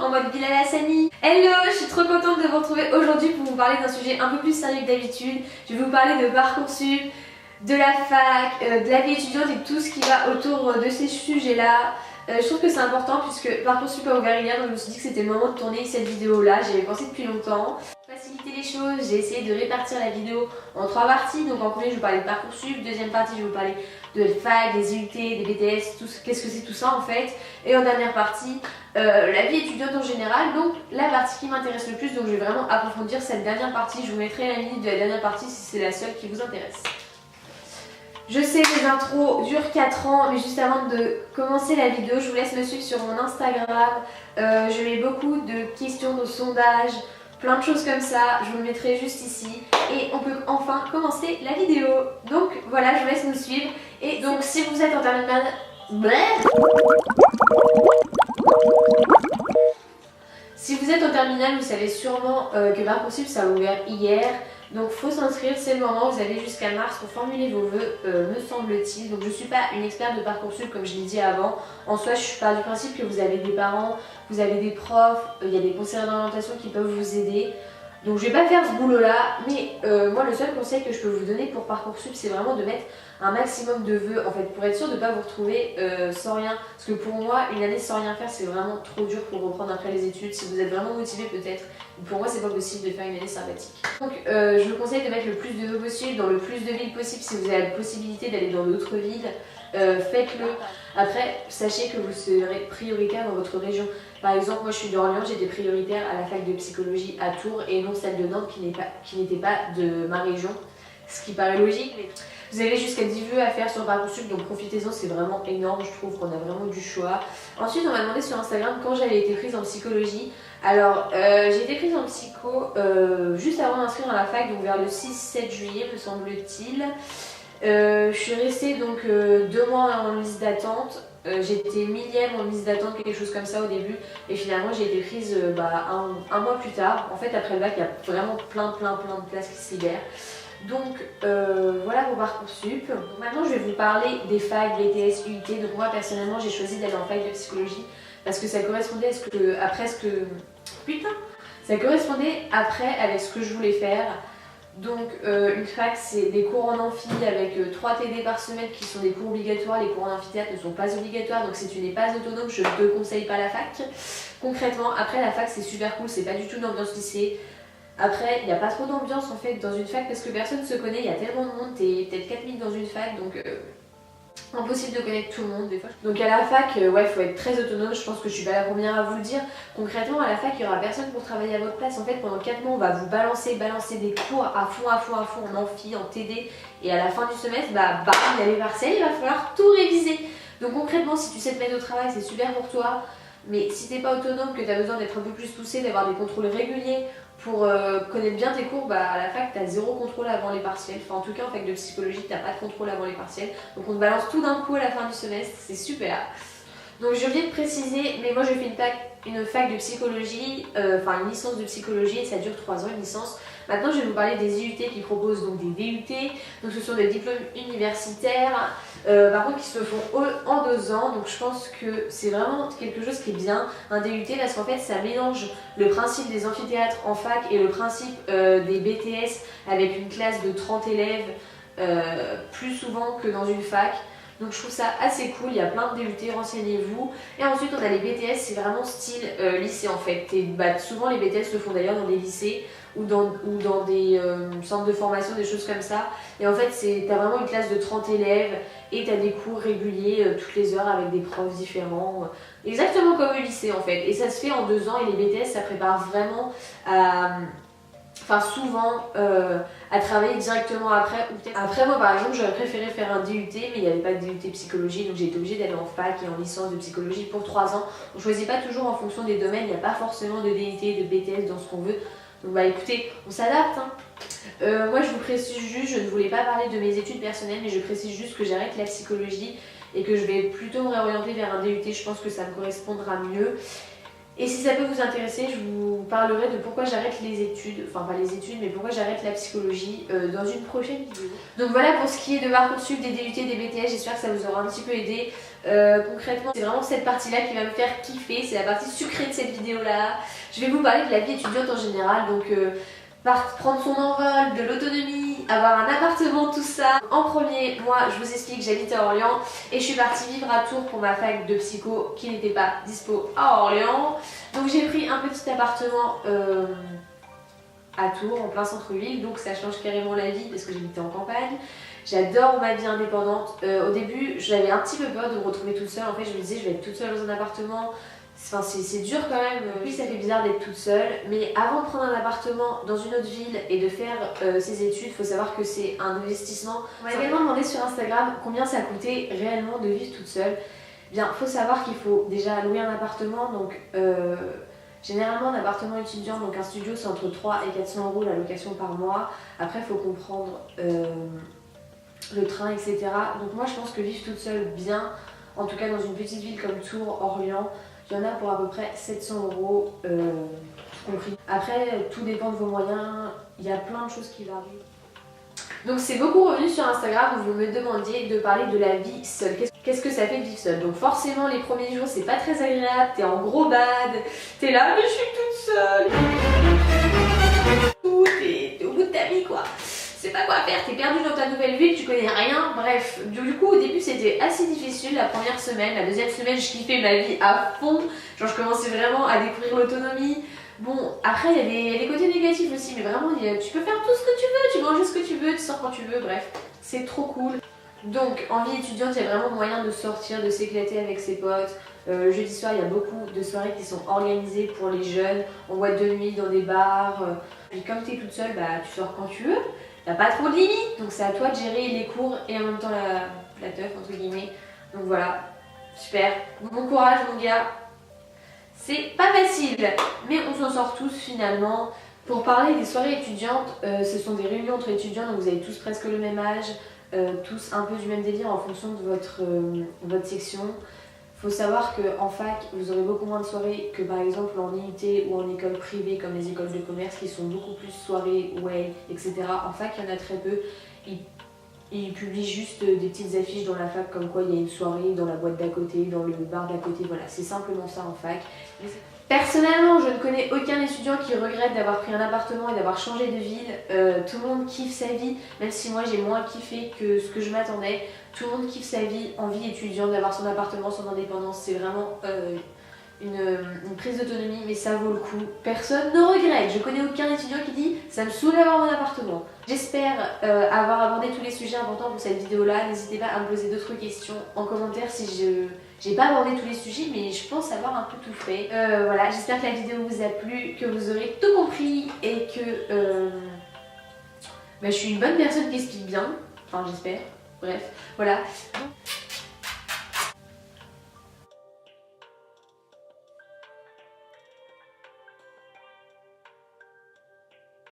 en mode Bilal Hassani. Hello, je suis trop contente de vous retrouver aujourd'hui pour vous parler d'un sujet un peu plus sérieux que d'habitude. Je vais vous parler de Parcoursup, de la fac, de la vie étudiante et tout ce qui va autour de ces sujets-là. Je trouve que c'est important puisque Parcoursup a ouvert hier, donc je me suis dit que c'était le moment de tourner cette vidéo-là. J'y avais pensé depuis longtemps. Faciliter les choses, j'ai essayé de répartir la vidéo en 3 parties. Donc en premier, je vais vous parler de Parcoursup. Deuxième partie, je vais vous parler de fac, des IUT, des BTS, qu'est-ce que c'est tout ça en fait. Et en dernière partie, la vie étudiante en général. Donc la partie qui m'intéresse le plus, donc je vais vraiment approfondir cette dernière partie. Je vous mettrai la minute de la dernière partie si c'est la seule qui vous intéresse. Je sais que les intros durent 4 ans, mais juste avant de commencer la vidéo, je vous laisse me suivre sur mon Instagram. Je mets beaucoup de questions, de sondages, plein de choses comme ça. Je vous le mettrai juste ici. Et on peut enfin commencer la vidéo. Donc voilà, je vous laisse nous suivre. Et donc si vous êtes en terminale... Si vous êtes en terminale, vous savez sûrement que Parcoursup ça a ouvert hier. Donc faut s'inscrire, c'est le moment, vous avez jusqu'à mars pour formuler vos vœux, me semble-t-il. Donc je ne suis pas une experte de Parcoursup comme je l'ai dit avant. En soi, je pars du principe que vous avez des parents, vous avez des profs, il y a des conseillers d'orientation qui peuvent vous aider. Donc je vais pas faire ce boulot là, mais moi le seul conseil que je peux vous donner pour Parcoursup, c'est vraiment de mettre un maximum de vœux en fait pour être sûr de ne pas vous retrouver sans rien. Parce que pour moi, une année sans rien faire, c'est vraiment trop dur pour reprendre après les études. Si vous êtes vraiment motivé peut-être, pour moi c'est pas possible de faire une année sabbatique. Donc je vous conseille de mettre le plus de vœux possible dans le plus de villes possible. Si vous avez la possibilité d'aller dans d'autres villes, faites-le. Après, sachez que vous serez prioritaire dans votre région. Par exemple, moi je suis d'Orléans, j'étais prioritaire à la fac de psychologie à Tours et non celle de Nantes qui n'était pas de ma région. Ce qui paraît logique, mais vous avez jusqu'à 10 vœux à faire sur Parcoursup, donc profitez-en, c'est vraiment énorme, je trouve qu'on a vraiment du choix. Ensuite, on m'a demandé sur Instagram quand j'avais été prise en psychologie. Alors, j'ai été prise en psycho juste avant d'inscrire à la fac, donc vers le 6-7 juillet, me semble-t-il. Je suis restée donc 2 mois en liste d'attente. J'étais millième en liste d'attente, quelque chose comme ça au début, et finalement j'ai été prise un mois plus tard. En fait, après le bac, il y a vraiment plein de places qui se libèrent. Donc voilà pour Parcoursup. Maintenant je vais vous parler des facs, BTS, UT. Donc moi personnellement j'ai choisi d'aller en fac de psychologie parce que ça correspondait ça correspondait après avec ce que je voulais faire. Donc une fac c'est des cours en amphi avec 3 TD par semaine qui sont des cours obligatoires. Les cours en amphithéâtre ne sont pas obligatoires, donc si tu n'es pas autonome, je ne te conseille pas la fac. Concrètement, après la fac c'est super cool, c'est pas du tout une ambiance lycée. Après, il n'y a pas trop d'ambiance en fait dans une fac parce que personne ne se connaît, il y a tellement de monde, t'es peut-être 4000 dans une fac, donc impossible de connaître tout le monde des fois. Donc à la fac, ouais, faut être très autonome, je pense que je suis pas la première à vous le dire. Concrètement, à la fac, il n'y aura personne pour travailler à votre place. En fait, pendant 4 mois, on va vous balancer des cours à fond en amphi, en TD, et à la fin du semestre, bam, il y a les partiels, il va falloir tout réviser. Donc concrètement, si tu sais te mettre au travail, c'est super pour toi. Mais si t'es pas autonome, que tu as besoin d'être un peu plus poussé, d'avoir des contrôles réguliers pour connaître bien tes cours, à la fac tu as 0 contrôle avant les partiels. Enfin en tout cas en fac de psychologie tu n'as pas de contrôle avant les partiels. Donc on te balance tout d'un coup à la fin du semestre, c'est super. Donc je viens de préciser, mais moi je fais une fac de psychologie, une licence de psychologie et ça dure 3 ans une licence. Maintenant je vais vous parler des IUT qui proposent donc des DUT, donc ce sont des diplômes universitaires, par contre qui se font en 2 ans, donc je pense que c'est vraiment quelque chose qui est bien, un DUT, parce qu'en fait ça mélange le principe des amphithéâtres en fac et le principe des BTS avec une classe de 30 élèves plus souvent que dans une fac. Donc je trouve ça assez cool, il y a plein de DUT, renseignez-vous. Et ensuite on a les BTS, c'est vraiment style lycée en fait. Souvent les BTS le font d'ailleurs dans des lycées ou dans des centres de formation, des choses comme ça. Et en fait t'as vraiment une classe de 30 élèves et t'as des cours réguliers toutes les heures avec des profs différents. Exactement comme le lycée en fait. Et ça se fait en 2 ans et les BTS ça prépare vraiment à... souvent à travailler directement après. Après moi par exemple j'aurais préféré faire un DUT mais il n'y avait pas de DUT psychologie, donc j'ai été obligée d'aller en fac et en licence de psychologie pour 3 ans. On ne choisit pas toujours en fonction des domaines, il n'y a pas forcément de DUT, de BTS dans ce qu'on veut. Donc écoutez, on s'adapte hein. Moi je vous précise juste, je ne voulais pas parler de mes études personnelles, mais je précise juste que j'arrête la psychologie et que je vais plutôt me réorienter vers un DUT, je pense que ça me correspondra mieux. Et si ça peut vous intéresser, je vous parlerai de pourquoi j'arrête les études, enfin pas les études, mais pourquoi j'arrête la psychologie dans une prochaine vidéo. Donc voilà pour ce qui est de Parcoursup, des DUT, des BTS, j'espère que ça vous aura un petit peu aidé. Concrètement, c'est vraiment cette partie-là qui va me faire kiffer, c'est la partie sucrée de cette vidéo-là. Je vais vous parler de la vie étudiante en général, donc prendre son envol, de l'autonomie, avoir un appartement, tout ça. En premier, moi je vous explique, j'habite à Orléans et je suis partie vivre à Tours pour ma fac de psycho qui n'était pas dispo à Orléans. Donc j'ai pris un petit appartement à Tours, en plein centre-ville, donc ça change carrément la vie parce que j'habitais en campagne. J'adore ma vie indépendante. Au début, j'avais un petit peu peur de me retrouver toute seule. En fait, je me disais, je vais être toute seule dans un appartement. Enfin, c'est dur quand même. Puis ça fait bizarre d'être toute seule. Mais avant de prendre un appartement dans une autre ville et de faire ses études, il faut savoir que c'est un investissement. On m'a également demandé sur Instagram combien ça coûtait réellement de vivre toute seule. Bien, il faut savoir qu'il faut déjà louer un appartement. Donc, généralement, un appartement étudiant, donc un studio, c'est entre 3 et 400 € la location par mois. Après, il faut comprendre le train, etc. Donc moi, je pense que vivre toute seule bien, en tout cas dans une petite ville comme Tours, Orléans, il y en a pour à peu près 700 € compris. Après, tout dépend de vos moyens, il y a plein de choses qui varient. Donc c'est beaucoup revenu sur Instagram où vous me demandiez de parler de la vie seule. Qu'est-ce que ça fait de vivre seule? Donc forcément les premiers jours c'est pas très agréable, t'es en gros bad, t'es là mais je suis toute seule. T'es au bout de ta vie quoi. Tu sais pas quoi faire, t'es perdu dans ta nouvelle ville, tu connais rien, bref. Du coup au début c'était assez difficile la première semaine, la deuxième semaine je kiffais ma vie à fond. Genre je commençais vraiment à découvrir l'autonomie. Bon, après il y a des côtés négatifs aussi, mais vraiment tu peux faire tout ce que tu veux, tu manges ce que tu veux, tu sors quand tu veux, bref, c'est trop cool. Donc en vie étudiante, il y a vraiment moyen de sortir, de s'éclater avec ses potes. Jeudi soir, il y a beaucoup de soirées qui sont organisées pour les jeunes, en boîte de nuit, dans des bars. Puis comme tu es toute seule, bah, tu sors quand tu veux, t'as pas trop de limites, donc c'est à toi de gérer les cours et en même temps la teuf, entre guillemets. Donc voilà, super, bon courage mon gars. C'est pas facile, mais on s'en sort tous finalement. Pour parler des soirées étudiantes, ce sont des réunions entre étudiants, donc vous avez tous presque le même âge, tous un peu du même délire en fonction de votre section. Il faut savoir qu'en fac, vous aurez beaucoup moins de soirées que par exemple en IUT ou en école privée comme les écoles de commerce qui sont beaucoup plus soirées, way, etc. En fac, il y en a très peu. Ils publient juste des petites affiches dans la fac comme quoi il y a une soirée dans la boîte d'à côté, dans le bar d'à côté, voilà, c'est simplement ça en fac. Personnellement, je ne connais aucun étudiant qui regrette d'avoir pris un appartement et d'avoir changé de ville. Tout le monde kiffe sa vie, même si moi j'ai moins kiffé que ce que je m'attendais. Tout le monde kiffe sa vie en vie étudiante, d'avoir son appartement, son indépendance, c'est vraiment une prise d'autonomie, mais ça vaut le coup. Personne ne regrette, je connais aucun étudiant qui dit « ça me saoule d'avoir mon appartement ». J'espère avoir abordé tous les sujets importants pour cette vidéo-là. N'hésitez pas à me poser d'autres questions en commentaire si j'ai pas abordé tous les sujets, mais je pense avoir un peu tout fait. Voilà, j'espère que la vidéo vous a plu, que vous aurez tout compris et que je suis une bonne personne qui explique bien. Enfin, j'espère. Bref, voilà.